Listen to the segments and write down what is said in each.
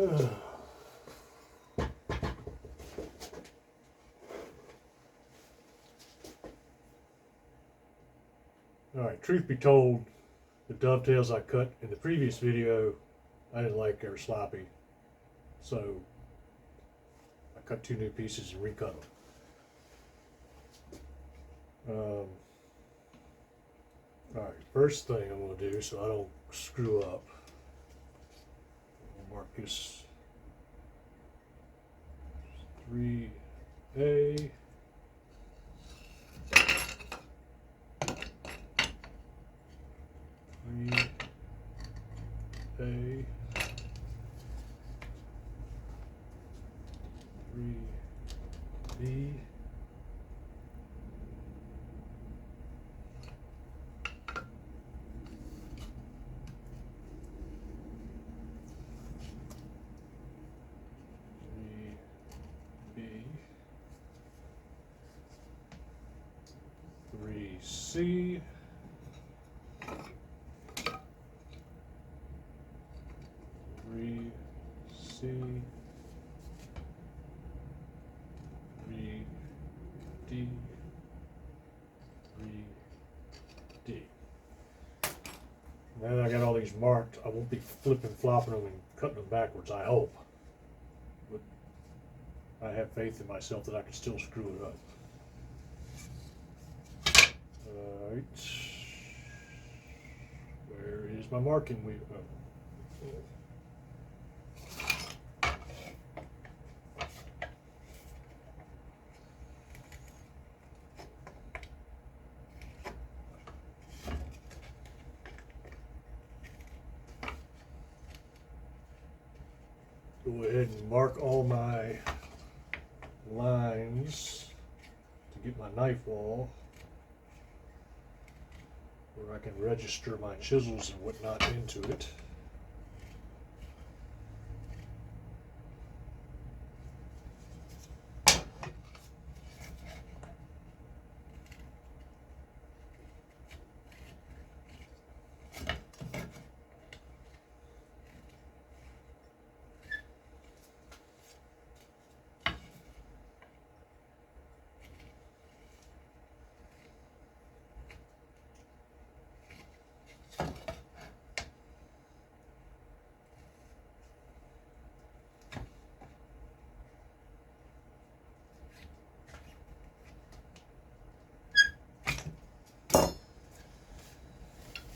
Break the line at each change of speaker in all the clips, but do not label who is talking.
Alright, truth be told, the dovetails I cut in the previous video, I didn't like. They were sloppy. So I cut 2 new pieces and recut them. Alright, first thing I'm going to do so I don't screw up, I'll mark this 3A. A 3B, B, 3C, 3C, 3D, 3D. Now that I got all these marked, I won't be flipping, flopping them and cutting them backwards, I hope. But I have faith in myself that I can still screw it up. Alright. Where is my marking wheel? Oh. Go ahead and mark all my lines to get my knife wall, where I can register my chisels and whatnot into it.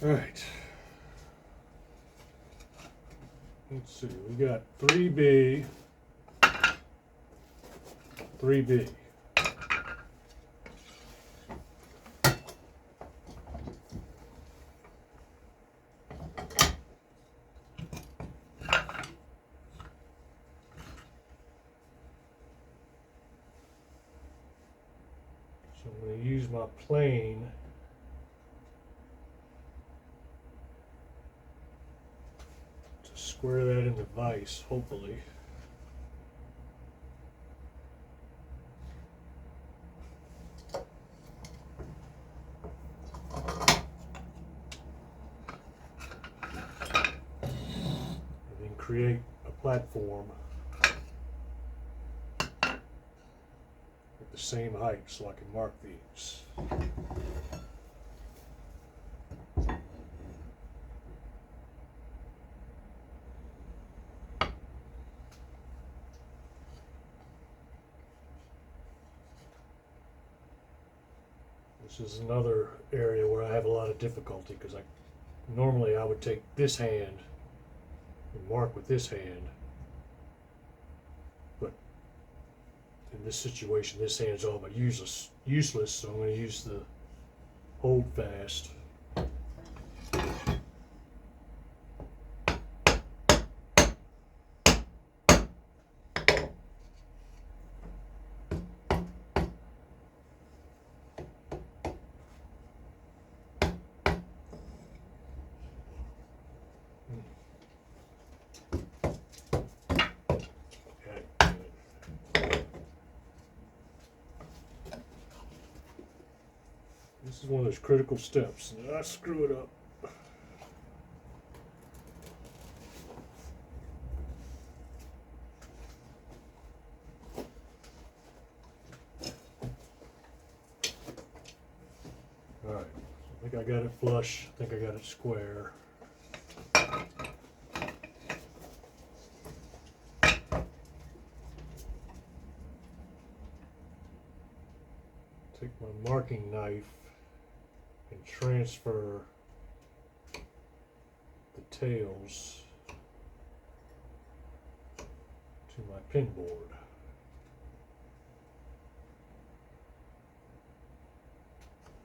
All right. Let's see. We got 3B, 3B. So I'm going to use my plane to square that in the vise, hopefully. And then create a platform at the same height so I can mark these. This is another area where I have a lot of difficulty because normally I would take this hand and mark with this hand, but in this situation this hand's all but useless, so I'm going to use the hold fast. This is one of those critical steps. I screw it up. think I got it flush. I think I got it square. Take my marking knife and transfer the tails to my pin board.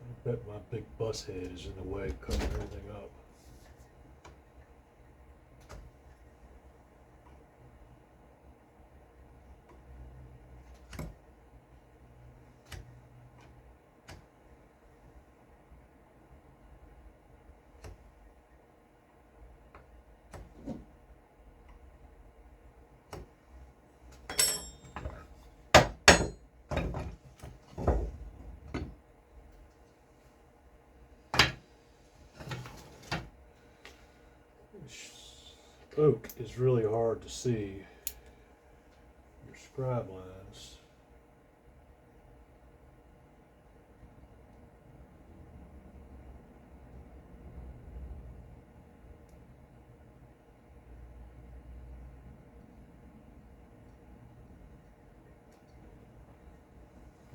I bet my big bus head is in the way, cutting everything up. Oak is really hard to see your scribe lines.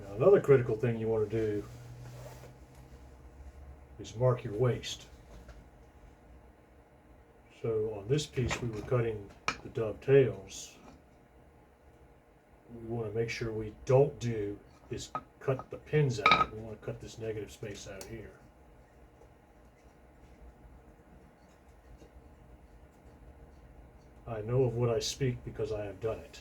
Now, another critical thing you want to do is mark your waist. So on this piece we were cutting the dovetails. We want to make sure we don't do is cut the pins out. We want to cut this negative space out here. I know of what I speak because I have done it.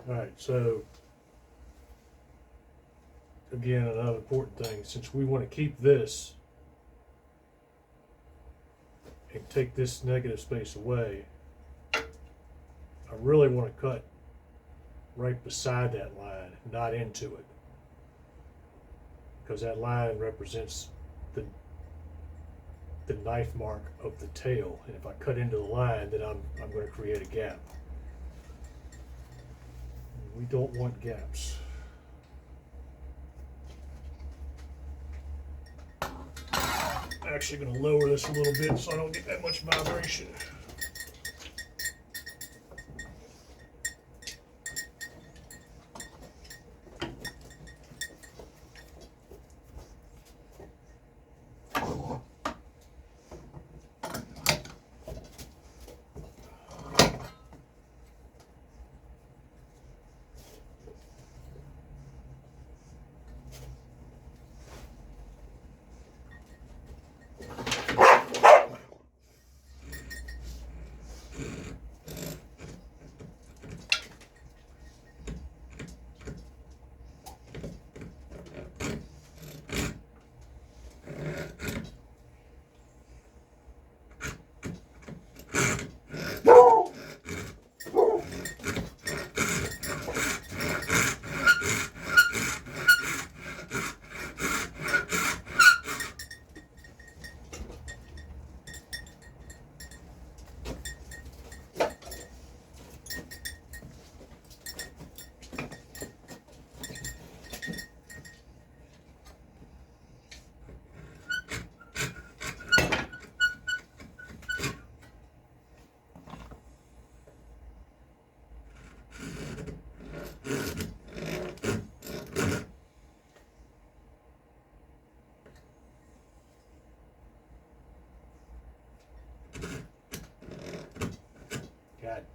Alright, so again, another important thing, since we want to keep this and take this negative space away, I really want to cut right beside that line, not into it, because that line represents the knife mark of the tail, and if I cut into the line, then I'm going to create a gap. We don't want gaps. I'm actually going to lower this a little bit so I don't get that much vibration.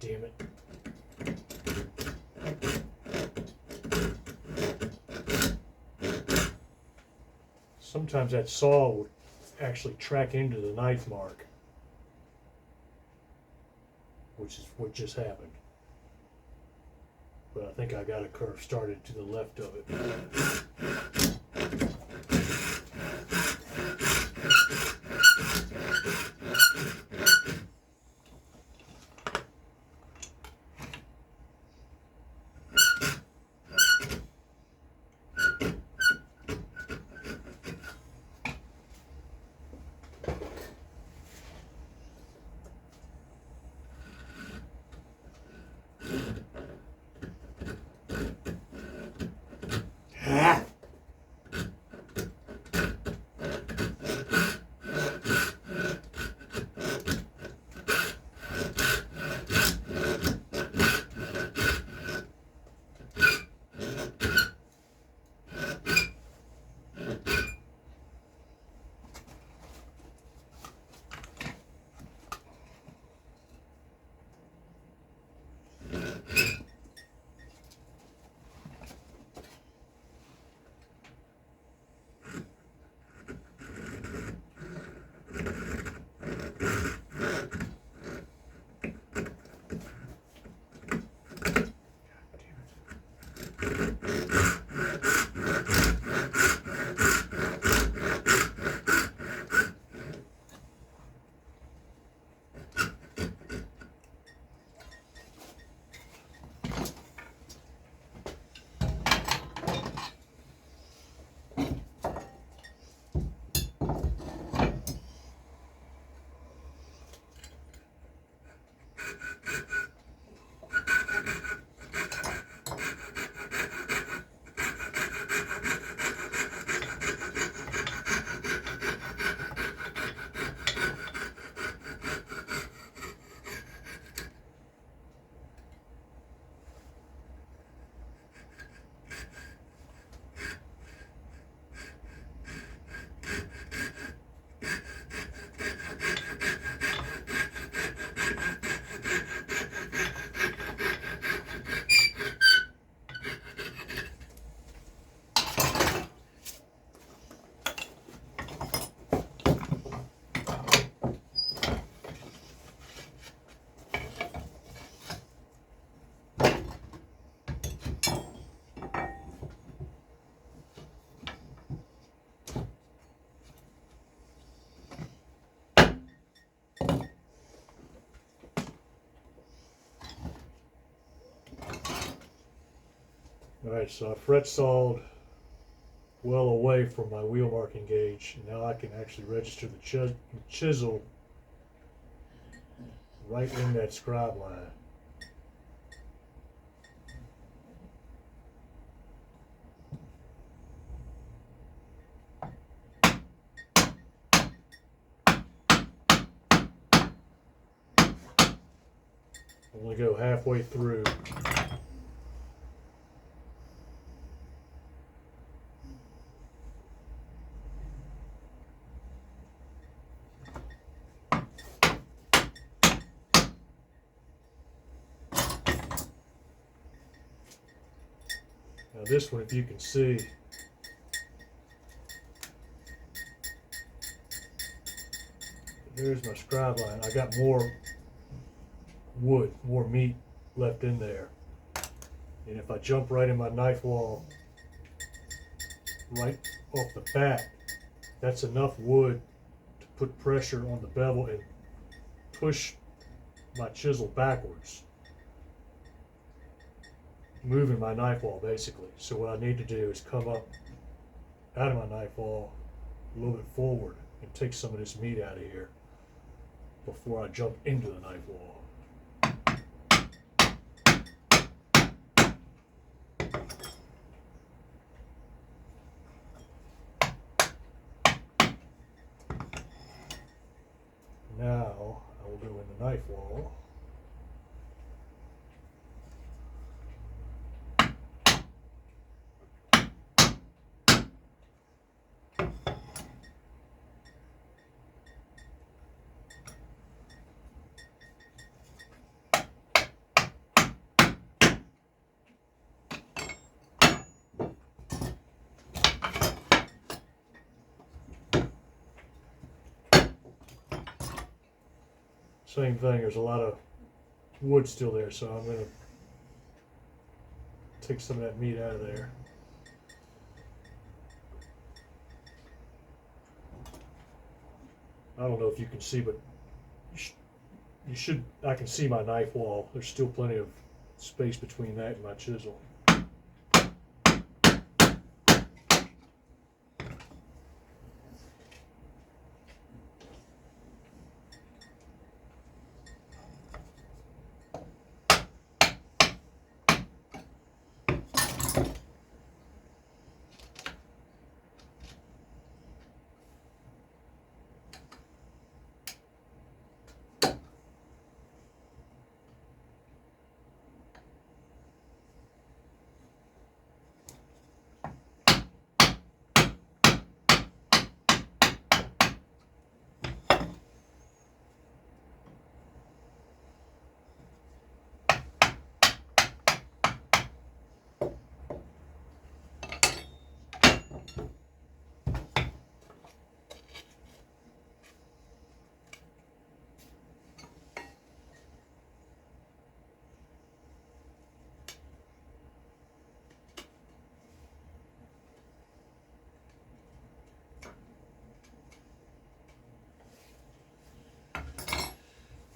damn it. Sometimes that saw will actually track into the knife mark, which is what just happened. But I think I got a curve started to the left of it. Alright, so I fret sawed well away from my wheel marking gauge, and now I can actually register the chisel right in that scribe line. I'm going to go halfway through. Now this one, if you can see, there's my scribe line. I got more wood, more meat left in there. And if I jump right in my knife wall right off the bat, that's enough wood to put pressure on the bevel and push my chisel backwards, moving my knife wall basically. So what I need to do is come up out of my knife wall a little bit forward and take some of this meat out of here before I jump into the knife wall. Now I will go in the knife wall. Same thing, there's a lot of wood still there, so I'm gonna take some of that meat out of there. I don't know if you can see, but you should, I can see my knife wall. There's still plenty of space between that and my chisel.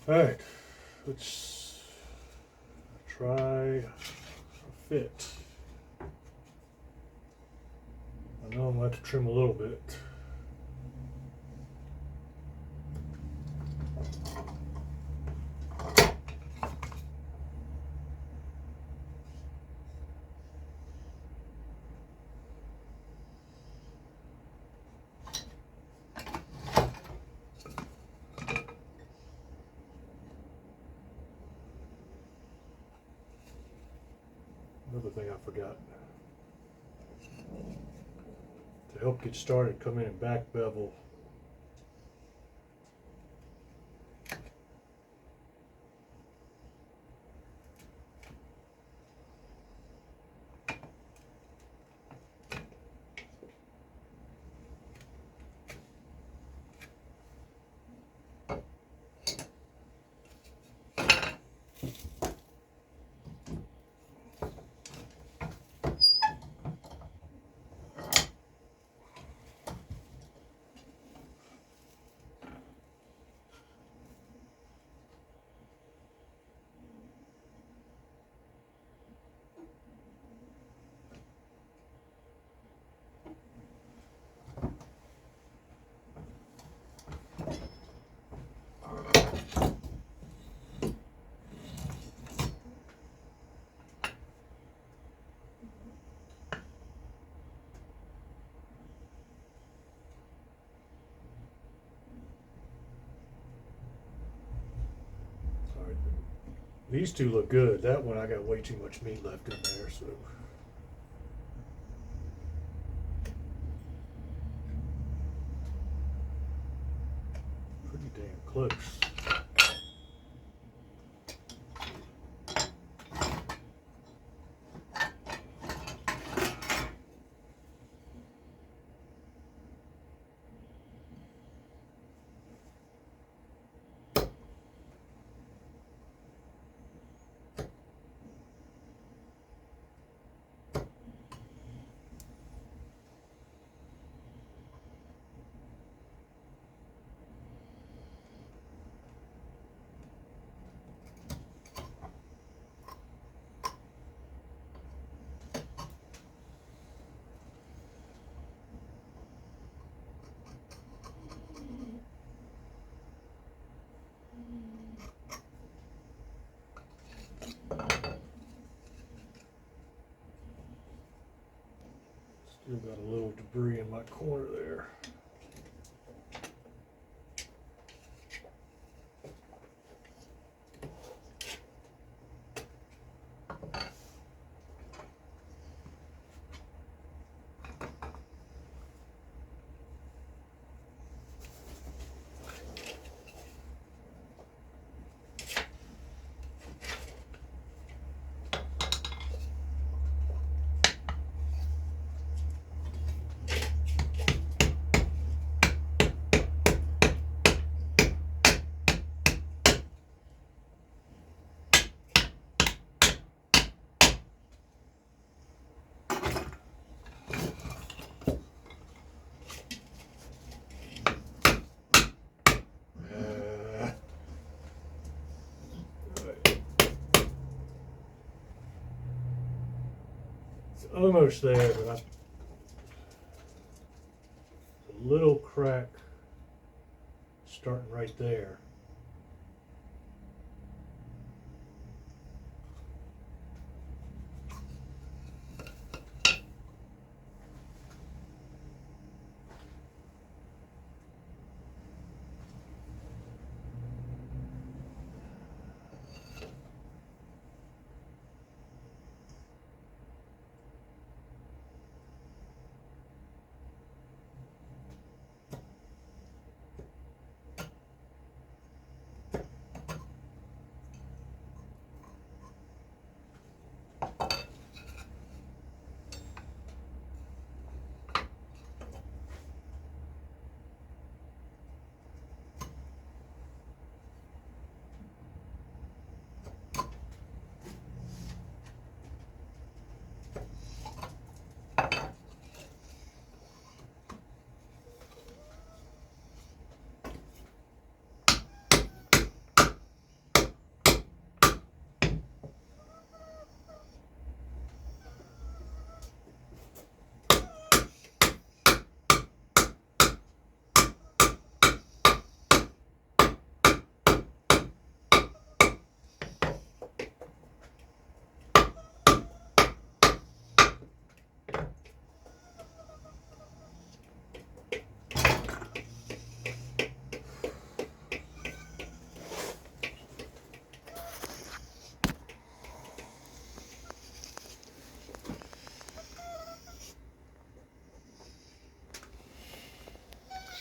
Alright, let's try a fit. I know I'm going to have to trim a little bit. Another thing I forgot. To help get started, come in and back bevel. These two look good. That one I got way too much meat left in there, so. Pretty damn close. Still got a little debris in my corner there. almost there, but a little crack starting right there.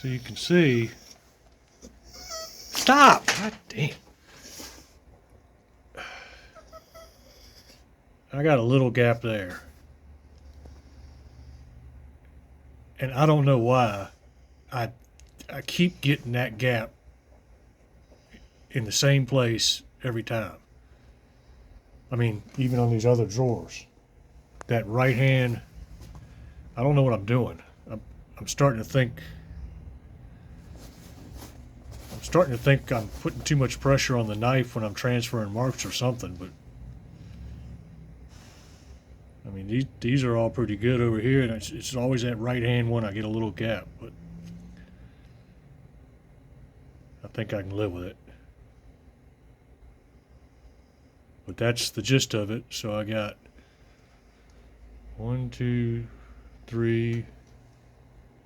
So you can see. Stop! God damn. I got a little gap there. And I don't know why. I keep getting that gap in the same place every time. I mean, even on these other drawers. That right hand, I don't know what I'm doing. I'm starting to think I'm putting too much pressure on the knife when I'm transferring marks or something, but I mean, these are all pretty good over here, and it's always that right hand one I get a little gap, but I think I can live with it. But that's the gist of it. So I got 1, 2, 3,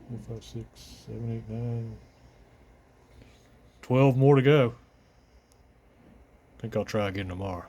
4, 5, 6, 7, 8, 9, 12 more to go. I think I'll try again tomorrow.